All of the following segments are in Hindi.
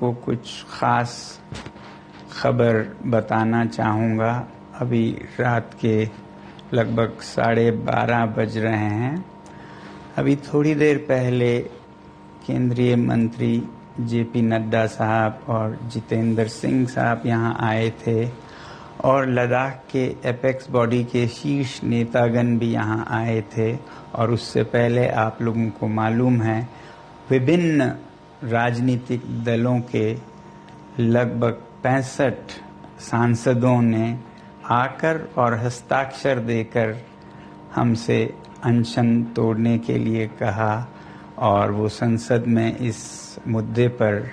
को कुछ ख़ास खबर बताना चाहूँगा। अभी रात के लगभग 12:30 बज रहे हैं। अभी थोड़ी देर पहले केंद्रीय मंत्री जेपी नड्डा साहब और जितेंद्र सिंह साहब यहाँ आए थे और लद्दाख के एपेक्स बॉडी के शीर्ष नेतागण भी यहाँ आए थे। और उससे पहले आप लोगों को मालूम है विभिन्न राजनीतिक दलों के लगभग 65 सांसदों ने आकर और हस्ताक्षर देकर हमसे अनशन तोड़ने के लिए कहा और वो संसद में इस मुद्दे पर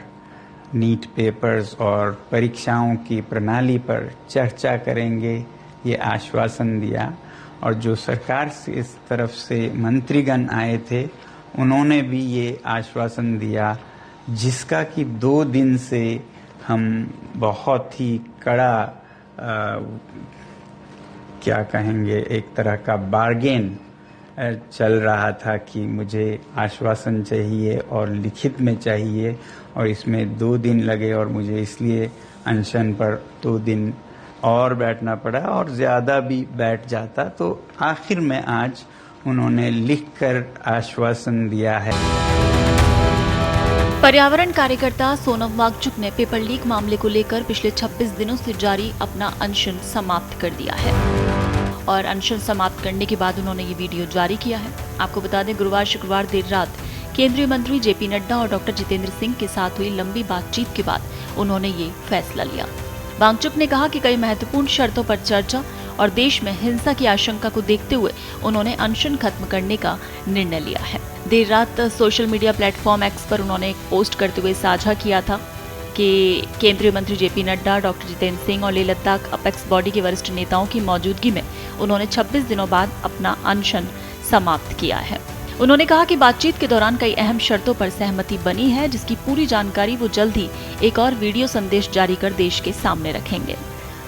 नीट पेपर्स और परीक्षाओं की प्रणाली पर चर्चा करेंगे, ये आश्वासन दिया। और जो सरकार से इस तरफ से मंत्रीगण आए थे उन्होंने भी ये आश्वासन दिया, जिसका कि 2 दिन से हम बहुत ही कड़ा क्या कहेंगे, एक तरह का बार्गेन चल रहा था कि मुझे आश्वासन चाहिए और लिखित में चाहिए, और इसमें 2 दिन लगे और मुझे इसलिए अनशन पर 2 दिन और बैठना पड़ा, और ज़्यादा भी बैठ जाता तो आखिर में आज उन्होंने लिखकर आश्वासन दिया है। पर्यावरण कार्यकर्ता सोनम वांगचुक ने पेपर लीक मामले को लेकर पिछले 26 दिनों से जारी अपना अनशन समाप्त कर दिया है और अनशन समाप्त करने के बाद उन्होंने ये वीडियो जारी किया है। आपको बता दें, गुरुवार शुक्रवार देर रात केंद्रीय मंत्री जेपी नड्डा और डॉक्टर जितेंद्र सिंह के साथ हुई लंबी बातचीत के बाद उन्होंने ये फैसला लिया। वांगचुक ने कहा कि कई महत्वपूर्ण शर्तों पर चर्चा और देश में हिंसा की आशंका को देखते हुए उन्होंने अनशन खत्म करने का निर्णय लिया है। देर रात सोशल मीडिया प्लेटफॉर्म एक्स पर उन्होंने एक पोस्ट करते हुए साझा किया था कि केंद्रीय मंत्री जेपी नड्डा, डॉक्टर जितेंद्र सिंह और लेह लद्दाख अपेक्स बॉडी के वरिष्ठ नेताओं की मौजूदगी में उन्होंने 26 दिनों बाद अपना अनशन समाप्त किया है। उन्होंने कहा कि बातचीत के दौरान कई अहम शर्तों पर सहमति बनी है, जिसकी पूरी जानकारी वो जल्द ही एक और वीडियो संदेश जारी कर देश के सामने रखेंगे।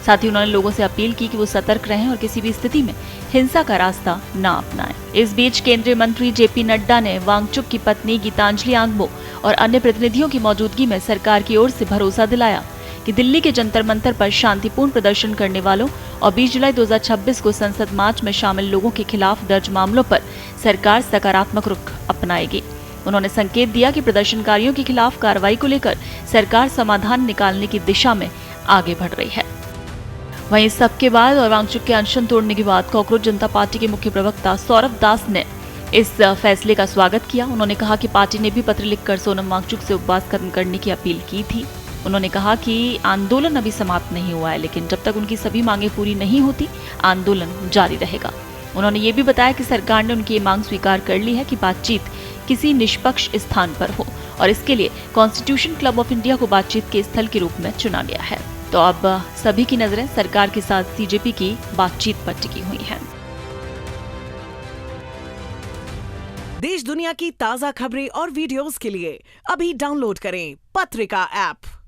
साथ ही उन्होंने लोगों से अपील की कि वो सतर्क रहें और किसी भी स्थिति में हिंसा का रास्ता न अपनाएं। इस बीच केंद्रीय मंत्री जेपी नड्डा ने वांगचुक की पत्नी गीतांजलि आंगमो और अन्य प्रतिनिधियों की मौजूदगी में सरकार की ओर से भरोसा दिलाया कि दिल्ली के जंतर मंतर पर शांतिपूर्ण प्रदर्शन करने वालों और 20 जुलाई 2026 को संसद मार्च में शामिल लोगों के खिलाफ दर्ज मामलों पर सरकार सकारात्मक रुख अपनाएगी। उन्होंने संकेत दिया कि प्रदर्शनकारियों के खिलाफ कार्रवाई को लेकर सरकार समाधान निकालने की दिशा में आगे बढ़ रही है। वहीं इस सबके बाद और वांगचुक के अनशन तोड़ने के बाद कॉकरोच जनता पार्टी के मुख्य प्रवक्ता सौरभ दास ने इस फैसले का स्वागत किया। उन्होंने कहा कि पार्टी ने भी पत्र लिखकर सोनम वांगचुक से उपवास खत्म करने की अपील की थी। उन्होंने कहा कि आंदोलन अभी समाप्त नहीं हुआ है, लेकिन जब तक उनकी सभी मांगे पूरी नहीं होती आंदोलन जारी रहेगा। उन्होंने ये भी बताया कि सरकार ने उनकी ये मांग स्वीकार कर ली है कि बातचीत किसी निष्पक्ष स्थान पर हो और इसके लिए कॉन्स्टिट्यूशन क्लब ऑफ इंडिया को बातचीत के स्थल के रूप में चुना गया है। तो अब सभी की नजरें सरकार के साथ सीजेपी की बातचीत पर टिकी हुई हैं। देश दुनिया की ताजा खबरें और वीडियोस के लिए अभी डाउनलोड करें पत्रिका ऐप।